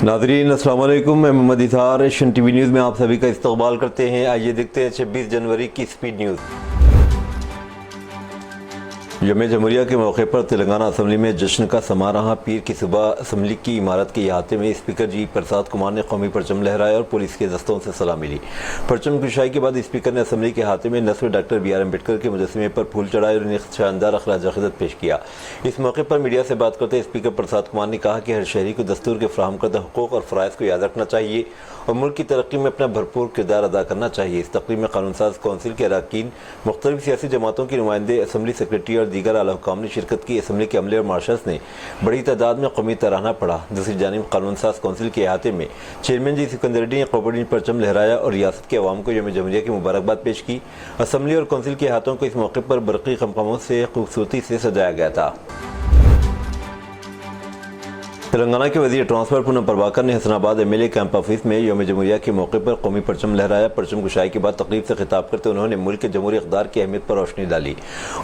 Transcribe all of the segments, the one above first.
नाज़रीन अस्सलाम वालेकुम, मैं मोहम्मद इज़हार एशियन टीवी न्यूज़ में आप सभी का इस्तकबाल करते हैं। आइए देखते हैं 26 जनवरी की स्पीड न्यूज़। यौम जमहूरिया के मौके पर तेलंगाना असम्बली में जश्न का समा रहा। पीर की सुबह असम्बली की इमारत के अहाते में स्पीकर जी प्रसाद कुमार ने कौमी परचम लहराया और पुलिस के दस्तों से सलामी ली। परचम कुशाई के बाद स्पीकर ने असम्बली के अहाते में नस्ल डॉक्टर बी आर अम्बेडकर के मुजस्समे पर फूल चढ़ाए और उन्हें शानदार अखराज अक़ीदत पेश किया। इस मौके पर मीडिया से बात करते स्पीकर प्रसाद कुमार ने कहा कि हर शहरी को दस्तूर के फराहम करदा हुकूक़ और फ़राइज़ को याद रखना चाहिए और मुल्क की तरक्की में अपना भरपूर किरदार अदा करना चाहिए। इस तकरीब में कानून साज कौंसिल के अरकान, मुख्तलिफ सियासी जमातों के नुमाइंदे, असम्बली सेक्रेटरी और दीगर आला हुक्काम ने शिरकत की। असम्बली के अमले और मार्शल्स ने बड़ी तादाद में कौमी तराना पढ़ा। दूसरी जानिब कानून साज कौंसिल के अहाते में चेयरमैन जी सिकंदर रेड्डी ने कौमी परचम लहराया और रियासत के अवाम को यौम जमहूरिया की मुबारकबाद पेश की। असम्बली और कौंसिल के अहातों को इस मौके पर बरक़ी खमखमों से खूबसूरती से सजाया गया था। तेलंगाना के वज़ीर ट्रांसफर पूनम प्रभाकर ने हसनाबाद एमएलए कैंप ऑफिस में यौम जमहूरिया के मौके पर कौमी परचम लहराया। परचम कुशाई के बाद तकरीब से खिताब करते उन्होंने मुल्क के जमहूरी इक़्तिदार की अहमियत पर रोशनी डाली।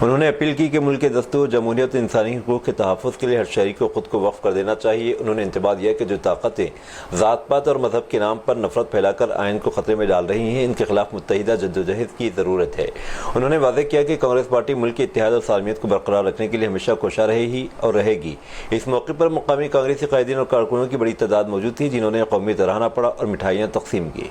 उन्होंने अपील की कि मुल्क के दस्तूर, जमहूरियत और इंसानी हुकूक़ के तहफ़्फ़ुज़ के लिए हर शहरी को खुद को वक्फ़ कर देना चाहिए। उन्होंने इंतबाह दिया कि जो ताकतें ज़ात पात और मजहब के नाम पर नफरत फैलाकर आइन को ख़तरे में डाल रही हैं, इनके खिलाफ मुत्तहिदा जद्दोजहद की ज़रूरत है। उन्होंने वाज़ेह किया कि कांग्रेस पार्टी मुल्क के इत्तेहाद और सालमियत को बरकरार रखने के लिए हमेशा कोशा रहेगी और रहेगी। इस मौके पर मुकामी कांग्रेसी कायदीन और कारकुनों की बड़ी तादाद मौजूद थी, जिन्होंने कौमी तराना पढ़ा और मिठाइयाँ तकसीम की।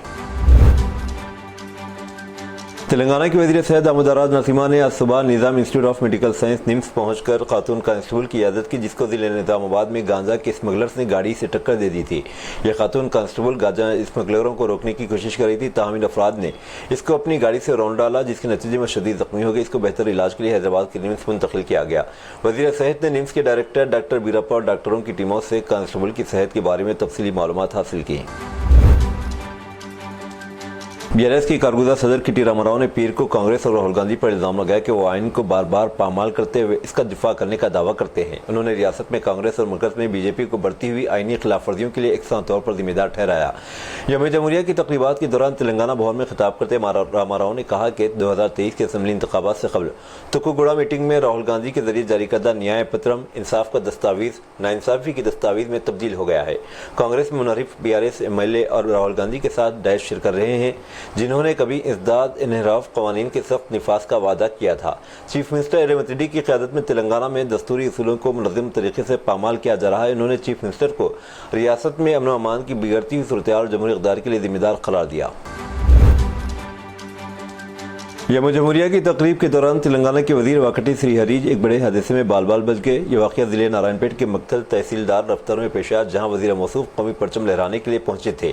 तेलंगाना की वज़ीर सेहत आमदाराज नसीमा ने आज सुबह Nizam institute of medical science NIMS पहुंचकर खातून कांस्टेबल की इयादत की, जिसको ज़िले निज़ामाबाद में गांजा के स्मगलर्स ने गाड़ी से टक्कर दे दी थी। यह खातून कांस्टेबल गांजा स्मगलरों को रोकने की कोशिश कर रही थी, ताहम इन अफराद ने इसको अपनी गाड़ी से रौंद डाला, जिसके नतीजे में शदीद ज़ख्मी हो गई। इसको बेहतर इलाज के लिए हैदराबाद के निम्स मुंतकिल किया गया। वज़ीर सेहत ने निम्स के डायरेक्टर डॉक्टर बीराप्पा और डॉक्टरों की टीमों से कांस्टेबल की सेहत के बारे में तफसीली मालूमात हासिल की। बीआरएस की कारगुज़ार सदर किटी रामाराव ने पीर को कांग्रेस और राहुल गांधी पर इल्ज़ाम लगाया कि वो आइन को बार बार पामाल करते हुए इसका दिफा करने का दावा करते हैं। उन्होंने रियासत में कांग्रेस और मरकज़ में बीजेपी को बढ़ती हुई आइनी खिलाफ वर्जियों के लिए एकसां तौर पर जिम्मेदार ठहराया। यौम जमहूरिया की तकरीबात के दौरान तेलंगाना भवन में खिताब करते रामाराव ने कहा कि 2023 के असम्बली इंतखाबात से कबल तुक्कुगुड़ा मीटिंग में राहुल गांधी के जरिए जारी करदा न्याय पत्रम इंसाफ का दस्तावेज नाइंसाफ़ी की दस्तावेज में तब्दील हो गया है। कांग्रेस में मुनहरिफ बीआरएस एमएलए और राहुल गांधी के साथ डैश शिर कर रहे हैं, जिन्होंने कभी इज़्दाद इन्हिराफ क़वानीन के सख्त निफाज का वादा किया था। चीफ मिनिस्टर रेवंत रेड्डी की क़यादत में तेलंगाना में दस्तूरी उसूलों को मुनज़्ज़म तरीके से पामाल किया जा रहा है। उन्होंने चीफ मिनिस्टर को रियासत में अमन व अमान की बिगड़ती हुई सूरत-ए-हाल और जमहूरी इक़्तिदार के लिए जिम्मेदार करार दिया। यौम जमहूरिया की तकरीब के दौरान तेलंगाना के वज़ीर वाकटी श्रीहरी एक बड़े हादसे में बाल बाल बच गए। ये वाक़या ज़िले नारायणपेट के मक्तल तहसीलदार दफ्तर में पेश आया, जहाँ वज़ीर मौसूफ कौमी परचम लहराने के लिए पहुंचे थे।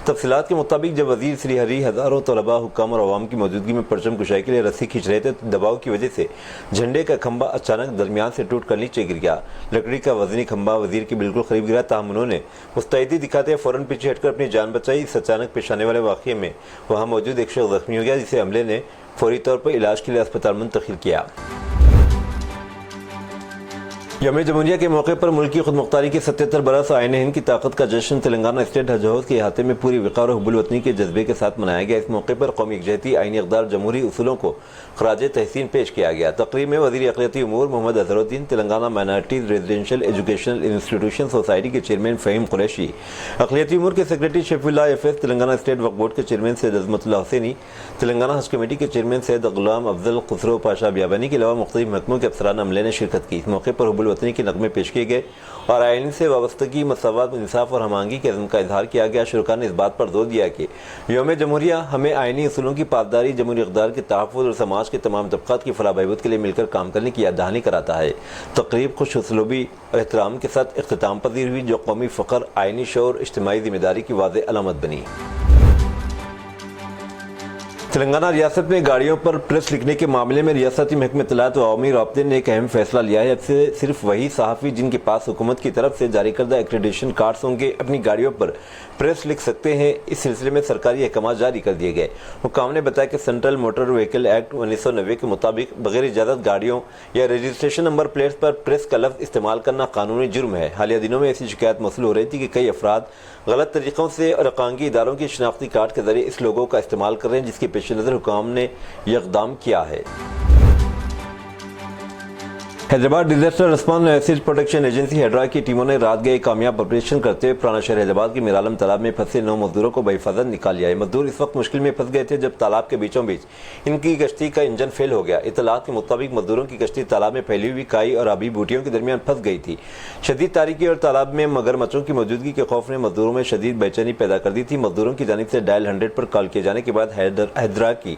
तफसीलात के मुताबिक जब वज़ीर श्रीहरी हज़ारों तलबा, हुक्काम और अवाम की मौजूदगी में परचम कुशाई के लिए रस्सी खींच रहे थे, तो दबाव की वजह से झंडे का खंबा अचानक दरमियान से टूट कर नीचे गिर गया। लकड़ी का वज़नी खंबा वज़ीर के बिल्कुल करीब गिरा, ताहम उन्होंने मुस्तैदी दिखाते फ़ौरन पीछे हटकर अपनी जान बचाई। इस अचानक पेश आने वाले वाक़े में वहाँ मौजूद एक शख्स ज़ख्मी हो गया, जिसे अमले ने फौरी तौर पर इलाज के लिए अस्पताल मुंतकिल किया। यौम जमहूरिया के मौके पर मुल्क की खुदमुख्तारी के 77 बरस आईन हिंद की ताकत का जश्न तेलंगाना स्टेट हज हाउस के अहाते में पूरी वक़ार और हुब्बुल वतनी के जज्बे के साथ मनाया गया। इस मौके पर कौमी यकजहती, आईनी इक़्तिदार, जमहूरी उसूलों को खराज तहसीन पेश किया गया। तकरीब में वज़ीर अक़लियती उमूर Mohammed Azharuddin, Telangana minorities residential educational institution society के चेयरमैन फ़हीम कुरैशी, अक़लियती उमूर के secretary Shafiullah FS, Telangana state Waqf board के चेयरमैन सैयद अज़मतुल्लाह हुसैनी, तेलंगाना हज कमेटी के चेयरमैन सैयद ग़ुलाम अफ़ज़ल खुसरो पाशा बियाबानी के अलावा मुख्तलिफ महकमों के अफ़सरान अमले ने शिरकत की। इस मौके पर हुब्बुल वतनी के नग़मे पेश किए गए और आइन से वाबस्तगी, मसवात, इंसाफ और हमांगी के अज़्म का इजहार किया गया। शुरका ने इस बात पर जोर दिया कि यौम जमहूरिया हमें आइनी उसूलों की पासदारी, जमहूरी इक़्तिदार के तहफ़्फ़ुज़ और समाज के तमाम तबक़ात की फलाह बहबूद के लिए मिलकर काम करने की याद दहानी कराता है। तक़रीब खुश उसलूबी और एहतराम के साथ इख्तिताम पज़ीर हुई, जो कौमी फ़ख्र, आइनी शऊर, इज्तिमाई ज़िम्मेदारी की वाज़ेह अलामत बनी। तेलंगाना रियासत में गाड़ियों पर प्रेस लिखने के मामले में रियासती महकमे इत्तलात व अवामी राब्ते ने एक अहम फैसला लिया है। अब से सिर्फ वही सहाफ़ी जिनके पास हुकूमत की तरफ से जारी करदा एक्रेडिटेशन कार्ड्स होंगे अपनी गाड़ियों पर प्रेस लिख सकते हैं। इस सिलसिले में सरकारी अहकाम जारी कर दिए गए। हुक्काम ने बताया कि सेंट्रल मोटर व्हीकल एक्ट 1990 के मुताबिक बगैर इजाज़त गाड़ियों या रजिस्ट्रेशन नंबर प्लेट्स पर प्रेस का लफ्ज़ इस्तेमाल करना कानूनी जुर्म है। हालिया दिनों में ऐसी शिकायत मौसूल हो रही थी कि कई अफराद गलत तरीक़ों से और अकांगी इदारों की शनाख्ती कार्ड के जरिए इस लोगों का इस्तेमाल कर रहे हैं, जिसके पेश नज़र हुक्काम ने यह इक़दाम किया है। Hyderabad disaster response and acid protection agency Hydra की टीमों ने रात गए कामयाब ऑपरेशन करते हुए पुराना शहर हैदराबाद के मिरालम तालाब में फंसे 9 मजदूरों को बहिफाजत निकाल लिया है। मजदूर इस वक्त मुश्किल में फंस गए थे जब तालाब के बीचों बीच इनकी कश्ती का इंजन फेल हो गया। इत्तलात के मुताबिक मजदूरों की कश्ती तालाब में फैली हुई काई और आबी बूटियों के दरमियान फंस गई थी। शदीद तारीकी और तालाब में मगरमच्छों की मौजूदगी के खौफ ने मजदूरों में शदीद बेचैनी पैदा कर दी थी। मजदूरों की जानिब से डायल 100 पर कॉल किए जाने के बाद हैदरा की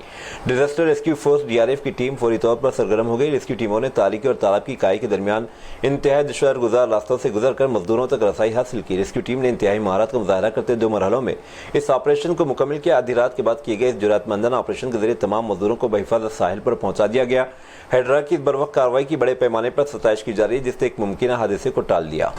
डिजास्टर रेस्क्यू फोर्स DRF की टीम फौरी तौर पर सरगर्म हो गई। रेस्क्यू टीमों ने तारीकी और तालाब की काई के दरमियान इंतहाई दुश्वार गुजार रास्तों से गुजरकर मजदूरों तक रसाई हासिल की। रेस्क्यू टीम ने इंतहाई महारत का मुजाहरा करते 2 मरहलों में इस ऑपरेशन को मुकम्मल किया। आधी रात के बाद किए गए इस जुरातमंदाना ऑपरेशन के जरिए तमाम मजदूरों को बहिफाजत साहिल पर पहुंचा दिया गया। हैदरा की इस बरवक्त कार्रवाई की बड़े पैमाने पर सताइश की जा रही है, जिससे एक मुमकिन हादसे को टाल दिया।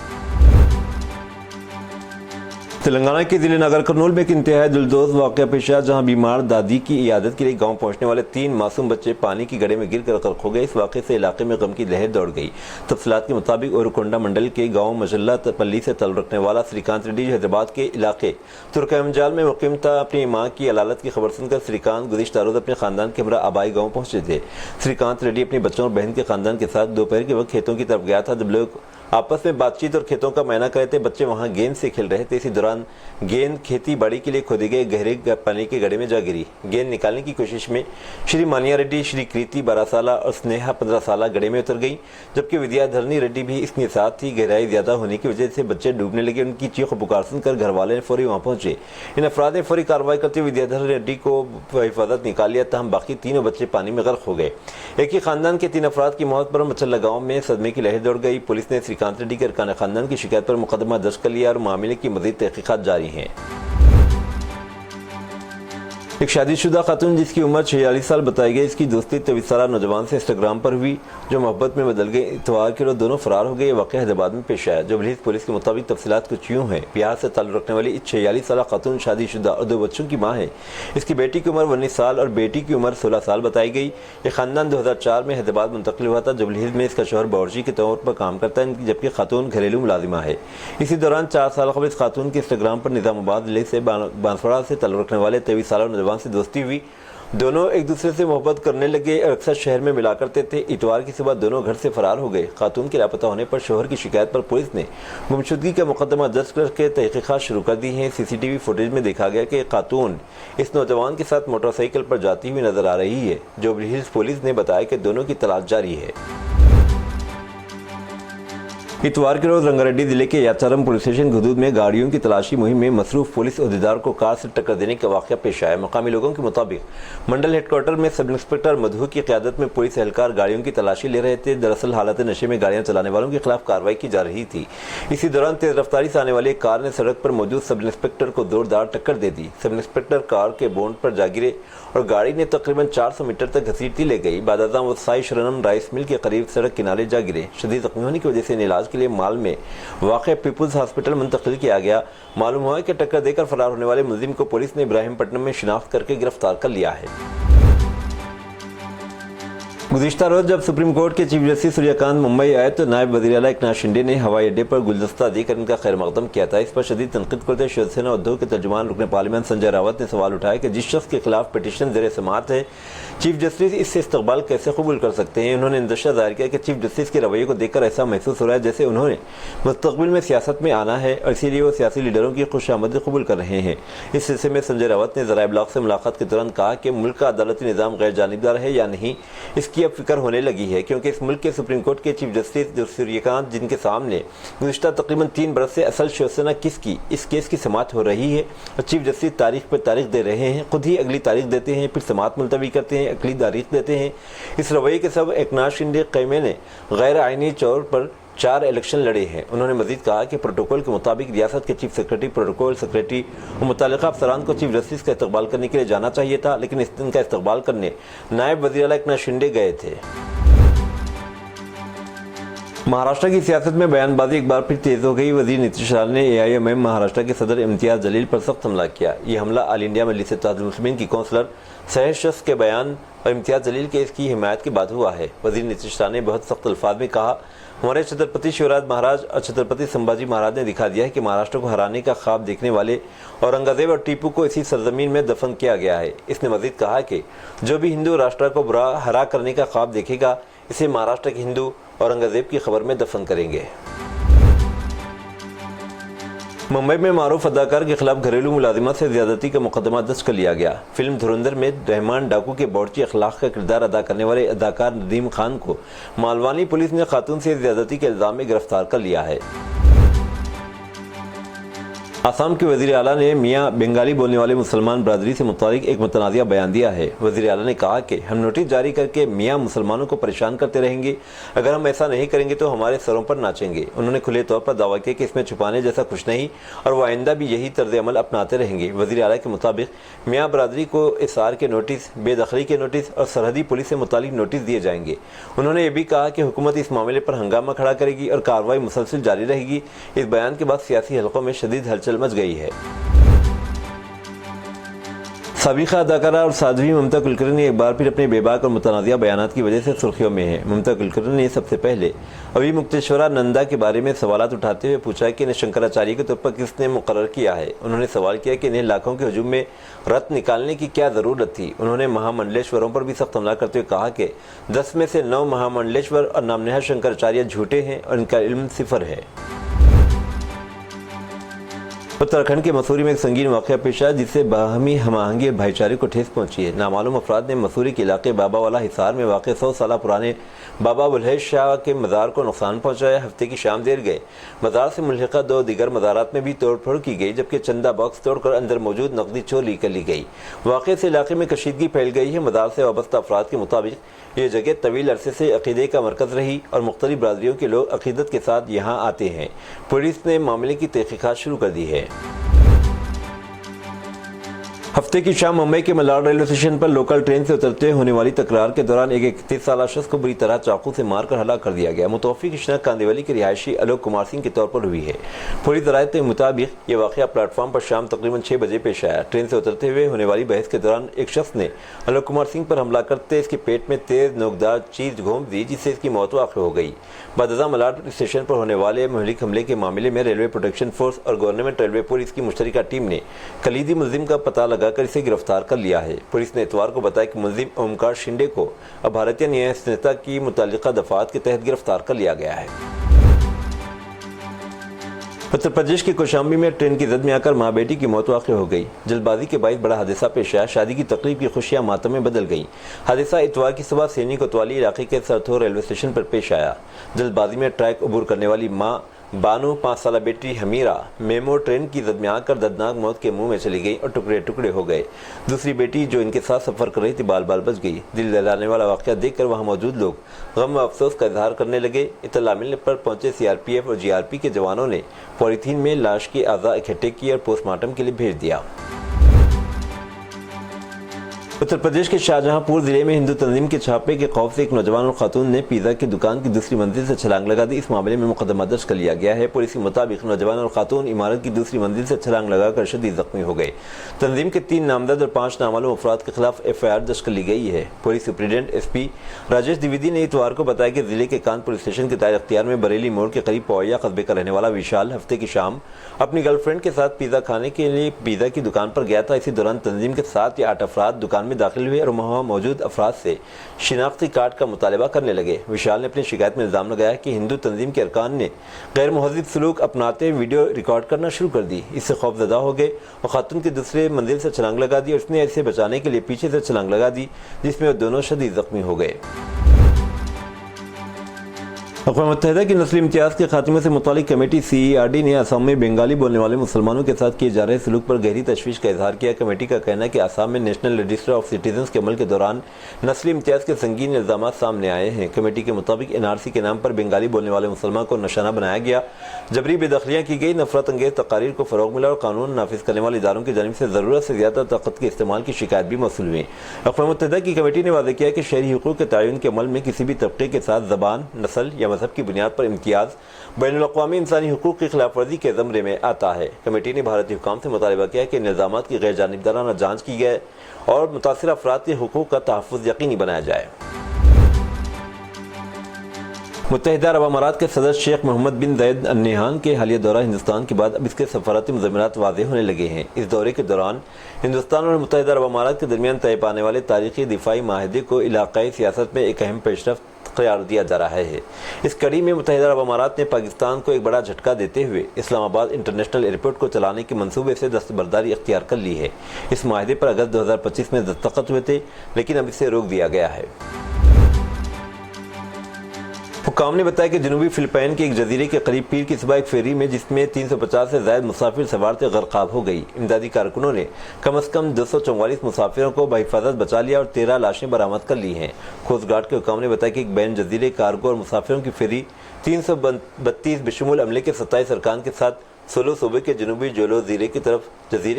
तेलंगाना के जिले नगर कर्नूल में एक इंतहाई दिलदोज वाक़या पेश आया, जहां बीमार दादी की इयादत के लिए गांव पहुंचने वाले 3 मासूम बच्चे पानी की गड्ढे में गिर कर गर्क हो गए। इस वाक़े से इलाके में गम की लहर दौड़ गई। तफसीलात के मुताबिक ओरुकोंडा मंडल के गांव मजल्ला पल्ली से तल्लुक़ रखने वाला श्रीकांत रेड्डी हैदराबाद के इलाके तुर्कमजाल में मुक़ीम था। अपनी मां की अलालत की खबर सुनकर श्रीकांत गुज़िश्ता रोज़ अपने खानदान के हमरा आबाई गाँव पहुंचे थे। श्रीकांत रेड्डी अपने बच्चों और बहन के खानदान के साथ दोपहर के वक्त खेतों की तरफ गया था। जब लोग आपस में बातचीत और खेतों का मुआयना कर रहे थे, बच्चे वहां गेंद से खेल रहे थे। इसी दौरान गेंद खेती बाड़ी के लिए खोदे गए गहरे पानी के गड्ढे में जा गिरी। गेंद निकालने की कोशिश में श्री मानिया रेड्डी, श्री कृति 12 साल और स्नेहा 15 साल गड्ढे में उतर गई, जबकि विद्याधरनी रेड्डी भी इसके साथ थी। गहराई ज्यादा होने की वजह से बच्चे डूबने लगे। उनकी चीख पुकार सुनकर घर वाले फौरी वहां पहुंचे। इन अफराद ने फौरी कार्रवाई करते हुए विद्याधर रेड्डी को हिफाजत निकाल लिया, तहम बाकी तीनों बच्चे पानी में गर्क हो गए। एक ही खानदान के 3 अफराद की मौत पर मचल्ला गाँव में सदमे की लहर दौड़ गई। पुलिस ने श्रीकांत रेड्डी के अरकान खानदान की शिकायत पर मुकदमा दर्ज कर लिया और मामले की मज़ीद तहकीकात जारी हैं। एक शादीशुदा खातून जिसकी उम्र 46 साल बताई गई, इसकी दोस्ती 23 साल नौजवान से इंस्टाग्राम पर हुई, जो मोहब्बत में बदल गई। इतवार के रोज दोनों फरार हो गए। वाक़या हैदराबाद में पेश आया। जुबलीहिल्स पुलिस के मुताबिक तफसीलात कुछ यूँ हैं। बिहार से ताल्लुक़ रखने वाली 46 साल खातून शादीशुदा और 2 बच्चों की माँ है। इसकी बेटी की उम्र 19 साल और बेटी की उम्र 16 साल बताई गई। ये खानदान 2004 में हैदराबाद मुंतकिल हुआ था। जुबलीहिल्स में इसका शौहर बावर्ची के तौर पर काम करता है, जबकि खातून घरेलू मुलाजिमा है। इसी दौरान 4 साल कबल इस खातून की इंस्टाग्राम पर निज़ामाबाद जिले से बांसवाड़ा से ताल्लुक़ रखने वाले 23 साल नौजवान से दोस्ती हुई। दोनों एक दूसरे से मोहब्बत करने लगे और अक्सर शहर में मिला करते थे। इतवार की सुबह दोनों घर से फरार हो गए। खातून के लापता होने पर शौहर की शिकायत पर पुलिस ने गुमशुदगी का मुकदमा दर्ज करके तहकीकात शुरू कर दी है। CCTV फुटेज में देखा गया कि खातून इस नौजवान के साथ मोटरसाइकिल पर जाती हुई नजर आ रही है। जुबलीहिल्स पुलिस ने बताया कि दोनों की तलाश जारी है। इतवार के रोज रंगारेड्डी जिले के याचारम पुलिस स्टेशन की हदूद में गाड़ियों की तलाशी मुहिम में मसरूफ पुलिस अहदेदार को कार से टक्कर देने का वाक़या पेश आया। मकामी लोगों के मुताबिक मंडल हेडक्वार्टर में सब इंस्पेक्टर मधु की क़यादत में पुलिस एहलकार गाड़ियों की तलाशी ले रहे थे। दरअसल हालत नशे में गाड़ियां चलाने वालों के खिलाफ कार्रवाई की जा रही थी। इसी दौरान तेज रफ्तारी से आने वाली एक कार ने सड़क पर मौजूद सब इंस्पेक्टर को जोरदार टक्कर दे दी। सब इंस्पेक्टर कार के बोनट पर जा गिरे और गाड़ी ने तकरीबन 400 मीटर तक घसीटती ले गई। बादादा वो साई शरणम राइस मिल के करीब सड़क किनारे जा गिरे। शदीद जख्मी होने की वजह से इलाज के लिए माल में वाक़ पीपुल्स हॉस्पिटल मुंतकिल किया गया। मालूम हुआ कि टक्कर देकर फरार होने वाले मुलजिम को पुलिस ने इब्राहिमपट्टनम में शिनाख्त करके गिरफ्तार कर लिया है। गुज़िश्ता रोज जब सुप्रीम कोर्ट के चीफ जस्टिस सूर्यकांत मुंबई आए तो नायब वज़ीर आला एकनाथ शिंदे ने हवाई अड्डे पर गुलदस्ता देकर इनका खैर मकदम किया था। इस पर शदीद तनकीद करते शिवसेना उद्योग के तर्जुमान रुकन पार्लियामेंट संजय रावत ने सवाल उठाया कि जिस शख्स के खिलाफ पिटीशन ज़ेर समाअत है, चीफ जस्टिस इससे इस्तकबाल कैसे कबूल कर सकते हैं। उन्होंने इंदशा जाहिर किया कि चीफ जस्टिस के रवैये को देखकर ऐसा महसूस हो रहा है जैसे उन्होंने मुस्तकबिल में सियासत में आना है और इसीलिए वो सियासी लीडरों की खुशामदी कबूल कर रहे हैं। इस सिलसिले में संजय रावत ने ज़राए इब्लाग से मुलाकात के दौरान कहा कि मुल्क का अदालती निज़ाम गैर जानिबदार है या नहीं, इसकी अब फिक्र होने लगी है, क्योंकि इस मुल्क के सुप्रीम कोर्ट के चीफ जस्टिस सूर्यकांत, जिनके सामने गुज़िश्ता तकरीबन 3 बरस से असल शिवसेना किसकी इस केस की समाअत हो रही है और चीफ जस्टिस तारीख पर तारीख दे रहे हैं, खुद ही अगली तारीख देते हैं, फिर समाअत मुलतवी करते हैं, अगली तारीख देते हैं। इस रवैये के सब एकनाथ शिंदे क़ैमे ने गैर आइनी तौर पर 4 इलेक्शन लड़े हैं। उन्होंने मजीद कहा कि प्रोटोकॉल के मुताबिक रियासत के चीफ सेक्रेटरी, प्रोटोकॉल सेक्रेटरी और मुतल्लिका अफसरान को चीफ जस्टिस का इस्तकबाल करने के लिए जाना चाहिए था, लेकिन इनका इस्तकबाल करने नायब वज़ीर आला एकनाथ शिंदे गए थे। महाराष्ट्र की सियासत में बयानबाजी एक बार फिर तेज हो गई। वजीर नीतीश कुमार ने AIMM महाराष्ट्र के सदर इम्तियाज जलील पर सख्त हमला किया। ये हमला ऑल इंडिया मजलिस इत्तेहादुल मुस्लिमीन की कौंसलर सहज शख्स के बयान और इम्तियाज जलील के इसकी हिमायत के बाद हुआ है। वजीर नीतीश कुमार ने बहुत सख्त अल्फाज में कहा, हमारे छत्रपति शिवराज महाराज और छत्रपति संभाजी महाराज ने दिखा दिया है कि महाराष्ट्र को हराने का ख्वाब देखने वाले औरंगजेब और टीपू को इसी सरजमीन में दफन किया गया है। इसने मजीद कहा कि जो भी हिंदू राष्ट्र को बुरा हरा करने का ख्वाब देखेगा, इसे महाराष्ट्र के हिंदू औरंगजेब की खबर में दफन करेंगे। मुंबई में मारूफ अदाकार के खिलाफ घरेलू मुलाजिमत से ज्यादती का मुकदमा दर्ज कर लिया गया। फिल्म धुरंधर में रहमान डाकू के बावर्ची अखलाक का किरदार अदा करने वाले अदाकार नदीम खान को मालवानी पुलिस ने खातून से ज्यादती के इल्जाम में गिरफ्तार कर लिया है। आसाम के वज़ीर आला ने मियाँ बंगाली बोलने वाले मुसलमान बरादरी से मुतालिक एक मुतनाज़िया बयान दिया है। वज़ीर आला ने कहा कि हम नोटिस जारी करके मियाँ मुसलमानों को परेशान करते रहेंगे, अगर हम ऐसा नहीं करेंगे तो हमारे सरों पर नाचेंगे। उन्होंने खुले तौर पर दावा किया कि इसमें छुपाने जैसा कुछ नहीं और वो आइंदा भी यही तर्ज अमल अपनाते रहेंगे। वज़ीर आला के मुताबिक मियाँ बरादरी को इसार के नोटिस, बेदखली के नोटिस और सरहदी पुलिस से मुतालिक नोटिस दिए जाएंगे। उन्होंने ये भी कहा कि हुकूमत इस मामले पर हंगामा खड़ा करेगी और कार्रवाई मुसलसल जारी रहेगी। इस बयान के बाद सियासी हलकों में शदीद हलचल मच गई है। साबिका अदाकारा और साध्वी ममता कुलकर्णी एक बार फिर अपने बेबाक और मुतनाज़िया बयानात की वजह से सुर्खियों में है। ममता कुलकर्णी ने सबसे पहले अभिमुक्तेश्वरा नंदा के बारे में सवालात उठाते हुए पूछा कि इन्हें शंकराचार्य के तौर पर किसने मुकर्रर किया है। उन्होंने सवाल किया कि इन्हें लाखों के हजूम में रत्न निकालने की क्या ज़रूरत थी। उन्होंने महामंडलेश्वरों पर भी सख्त हमला करते हुए कहा कि 10 में से 9 महामंडलेश्वर और नामनेहा शंकराचार्य झूठे हैं और इनका इल्म सिफर है। उत्तराखंड के मसूरी में एक संगीन वाक़या पेश आया जिससे बाहमी हमाहंगी और भाईचारे को ठेस पहुंची है। नामालूम अफराद ने मसूरी के इलाके बाबावाला हिसार में वाक़ 100 साल पुराने बाबा बुल्हेश शाह के मज़ार को नुकसान पहुंचाया। हफ्ते की शाम देर गए मज़ार से मुल्हिका 2 दीगर मज़ारात में भी तोड़फोड़ की गई, जबकि चंदा बॉक्स तोड़कर अंदर मौजूद नकदी चोरी कर ली गई। वाक़े से इलाके में कशीदगी फैल गई है। मज़ार से वाबस्ता अफराद के मुताबिक ये जगह तवील अरसे से अक़ीदे का मरकज़ रही और मुख्तलिफ बरादरियों के लोग अक़ीदत के साथ यहाँ आते हैं। पुलिस ने मामले की तहक़ीक़ात शुरू कर दी है। हफ्ते की शाम मुंबई के मलाड रेलवे स्टेशन पर लोकल ट्रेन से उतरते होने वाली तकरार के दौरान एक 31 साल शख्स को बुरी तरह चाकू से मारकर हलाक कर दिया गया। मुतवफ़्फ़ी की शिनाख्त कांदिवली के रिहायशी आलोक कुमार सिंह के तौर पर हुई है। पुलिस ज़राए के मुताबिक ये वाक़या प्लेटफॉर्म पर शाम तकरीबन 6 बजे पेश आया। ट्रेन से उतरते हुए होने वाली बहस के दौरान एक शख्स ने आलोक कुमार सिंह पर हमला करते इसके पेट में तेज़ नोकदार चीज़ घोंप दी, जिससे इसकी मौत वाक़ हो गई। बदज़ा मलाड स्टेशन पर होने वाले मुहलिक हमले के मामले में रेलवे प्रोटेक्शन फोर्स और गवर्नमेंट रेलवे पुलिस की मुश्तरका टीम ने कलीदी मुलजिम का पता लगाकर इसे गिरफ्तार कर लिया है। पुलिस ने इतवार को बताया कि मुलजिम ओमकार शिंदे को अब भारतीय न्याय संहिता की मुतालिका दफात के तहत गिरफ्तार कर लिया गया है। उत्तर प्रदेश के कौशाम्बी में ट्रेन की जद में आकर मां बेटी की मौत वाक़ हो गई। जल्दबाजी के बायस बड़ा हादसा पेश आया। शादी की तकरीब की खुशियां मातम में बदल गईं। हादसा इतवार की सुबह सैनी कोतवाली इलाके के सरथोर रेलवे स्टेशन पर पेश आया। जल्दबाजी में ट्रैक अबूर करने वाली मां बानू 5 साल बेटी हमीरा मेमो ट्रेन की जद में आकर दर्दनाक मौत के मुंह में चली गई और टुकड़े टुकड़े हो गए। दूसरी बेटी जो इनके साथ सफर कर रही थी बाल बाल बच गई। दिल दहलाने वाला वाक़या देखकर वहां मौजूद लोग गम व अफसोस का इजहार करने लगे। इत्तला मिलने पर पहुंचे सीआरपीएफ और जीआरपी के जवानों ने पॉलीथीन में लाश के अज़ा इकट्ठे किए और पोस्टमार्टम के लिए भेज दिया। उत्तर प्रदेश के शाहजहांपुर जिले में हिंदू तंजीम के छापे के खौफ से एक नौजवान और खातून ने पिज़्ज़ा की दुकान की दूसरी मंजिल से छलांग लगा दी। इस मामले में मुकदमा दर्ज कर लिया गया है। पुलिस के मुताबिक नौजवान और खातून इमारत की दूसरी मंजिल से छलांग लगाकर शदीद जख्मी हो गए। तंजीम के 3 नामजद और 5 नामालूम अफराद के खिलाफ FIR दर्ज कर ली गई है। Police superintendent SP Rajesh Dwivedi ने इतवार को बताया कि जिले के कान पुलिस स्टेशन के दायरे अख्तियार में बरेली मोड़ के करीब पौया कस्बे का रहने वाला विशाल हफ्ते की शाम अपनी गर्लफ्रेंड के साथ पिज़्ज़ा खाने के लिए पिज़्ज़ा की दुकान पर गया था। इसी दौरान तंजीम के 7 या 8 अफराद दुकान में दाखिल हुए और वहाँ मौजूद अफराद से शिनाख्ती कार्ड का मुतालबा करने लगे। विशाल ने अपनी शिकायत में इल्ज़ाम लगाया कि हिंदू तंजीम के अरकान ने गैर मुहज़्ज़ब सलूक अपनाते वीडियो रिकॉर्ड करना शुरू कर दी। इससे खौफजदा हो गए और खातून की दूसरे मंजिल से छलांग लगा दी और उसने इसे बचाने के लिए पीछे से छलांग लगा दी, जिसमें वो दोनों शदीद जख्मी हो गए। अक़वाम मुत्तहिदा की नस्ली इम्तियाज़ के खात्मे से मुतालिक कमेटी CERD ने आसाम में बंगाली बोलने वाले मुसलमानों के साथ किए जा रहे सलूक पर गहरी तशवीश का इजहार किया। कमेटी का कहना है कि आसाम में नेशनल रजिस्टर ऑफ सिटीजन्स के अमल के दौरान नस्ली इम्तियाज़ के संगीन इल्ज़ामात सामने आए हैं। कमेटी के मुताबिक NRC के नाम पर बंगाली बोलने वाले मुसलमान को निशाना बनाया गया, जबरी बेदखलियाँ की गई, नफरत अंगेज़ तकारीर को फ़रोग़ मिला और कानून नाफिज करने वाले इदारों की जानिब से ज़रूरत से ज़्यादा ताकत के इस्तेमाल की शिकायत भी मौसूल हुई। अक़वाम मुत्तहिदा की कमेटी ने वाज़ेह किया कि शहरी हुकूक़ के तयन के अमल में किसी भी तबके के साथ ज़बान, नस्ल या मज़हब की बुनियाद पर इम्तियाज़ बैनुल-अक़वामी इंसानी हुकूक़ की खिलाफ वर्जी के ज़मरे में आता है। कमेटी ने भारतीय हुकाम से मुतालबा किया कि इन इल्ज़ामात की गैर जानिबदाराना जाँच की जाए और मुतासिर अफराद के हुकूक़ का तहफ़्फ़ुज़ यकीनी बनाया जाए। मुत्तहिदा अरब अमारात के सदर शेख मोहम्मद बिन ज़ायद अल नहयान के हालिया दौरा हिंदुस्तान के बाद अब इसके सफारती मुज़ामरात वाज़ेह होने लगे हैं। इस दौरे के दौरान हिंदुस्तान और मुत्तहिदा अरब अमारात के दरमियान तय पाने वाले तारीख़ी दिफ़ाई माहदे को इलाक़ाई सियासत में एक अहम पेशरफ्त قرار دیا جا رہا ہے۔ اس کڑی میں متحدہ عرب امارات نے پاکستان کو ایک بڑا جھٹکا دیتے ہوئے اسلام آباد انٹرنیشنل ایئرپورٹ کو چلانے کے منصوبے سے دستبرداری اختیار کر لی ہے۔ اس معاہدے پر اگست 2025 میں دستخط ہوئے تھے، لیکن اب اسے روک دیا گیا ہے۔ حکام نے بتایا کہ جنوبی فلپائن کے ایک جزیرے کے قریب پیر کی صبح ایک فیری میں جس میں 350 سے زائد مسافر سوار تھے غرقاب ہو گئی۔ امدادی کارکنوں نے کم از کم 244 مسافروں کو بحفاظت بچا لیا اور 13 لاشیں برآمد کر لی ہیں۔ کوسٹ گارڈ کے حکام نے بتایا کہ ایک بین جزیرے کارگو اور مسافروں کی فیری 332 بشمول عملے کے 27 ارکان کے ساتھ سولو صوبے کے جنوبی جولو جزیرے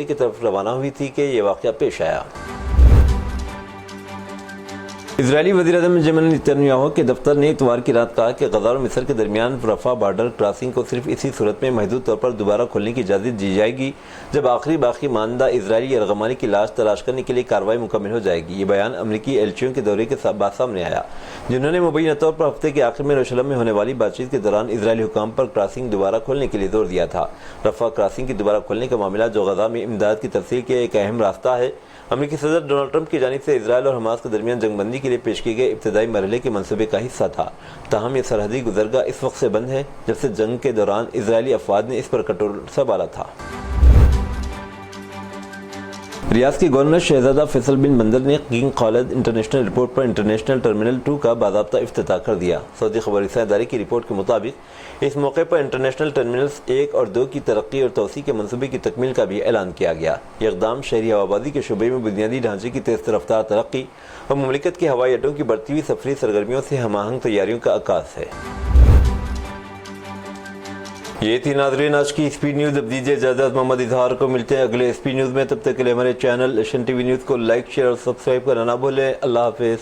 کی طرف روانہ ہوئی تھی کہ یہ واقعہ پیش آیا۔ اسرائیلی وزیراعظم بنجامن نیتن یاہو کے دفتر نے اتوار کی رات کہا کہ غزہ اور مصر کے درمیان رفح بارڈر کراسنگ کو صرف اسی صورت میں محدود طور پر دوبارہ کھولنے کی اجازت دی جائے گی جب آخری باقی ماندہ اسرائیلی یرغمالی کی لاش تلاش کرنے کے لیے کارروائی مکمل ہو جائے گی۔ یہ بیان امریکی ایلچیوں کے دورے کے بعد سامنے آیا، جنہوں نے مبینہ طور پر ہفتے کے آخر میں یروشلم میں ہونے والی بات چیت کے دوران اسرائیلی حکام پر کراسنگ دوبارہ کھولنے کے لیے زور دیا تھا۔ رفح کراسنگ کی دوبارہ کھولنے کا معاملہ، جو غزہ میں امداد کی ترسیل کے ایک اہم راستہ ہے، امریکی صدر ڈونلڈ ٹرمپ کی جانب سے اسرائیل اور حماس کے درمیان جنگ بندی کے لیے پیش کیے گئے ابتدائی مرحلے کے منصوبے کا حصہ تھا۔ تاہم یہ سرحدی گزرگاہ اس وقت سے بند ہے جب سے جنگ کے دوران اسرائیلی افواج نے اس پر کٹور سنبھالا تھا۔ ریاض کے گورنر شہزادہ فیصل بن بندر نے کنگ خالد انٹرنیشنل ایئرپورٹ پر انٹرنیشنل ٹرمینل 2 کا باضابطہ افتتاح کر دیا۔ سعودی خبر رساں ادارے کی رپورٹ کے مطابق اس موقع پر انٹرنیشنل ٹرمینلز 1 اور 2 کی ترقی اور توسیع کے منصوبے کی تکمیل کا بھی اعلان کیا گیا۔ یہ اقدام شہری ہوابازی کے شعبے میں بنیادی ڈھانچے کی تیز رفتار ترقی اور مملکت کے ہوائی اڈوں کی بڑھتی ہوئی سفری سرگرمیوں سے ہم آہنگ تیاریوں کا عکاس ہے۔ یہ تھی ناظرین آج کی اسپیڈ نیوز۔ اب دیجیے اجازت، محمد اظہار کو ملتے ہیں اگلے اسپیڈ نیوز میں۔ تب تک کے لیے ہمارے channel Asian T V news کو لائک، شیئر اور سبسکرائب کرنا نہ بھولیں۔ اللہ حافظ۔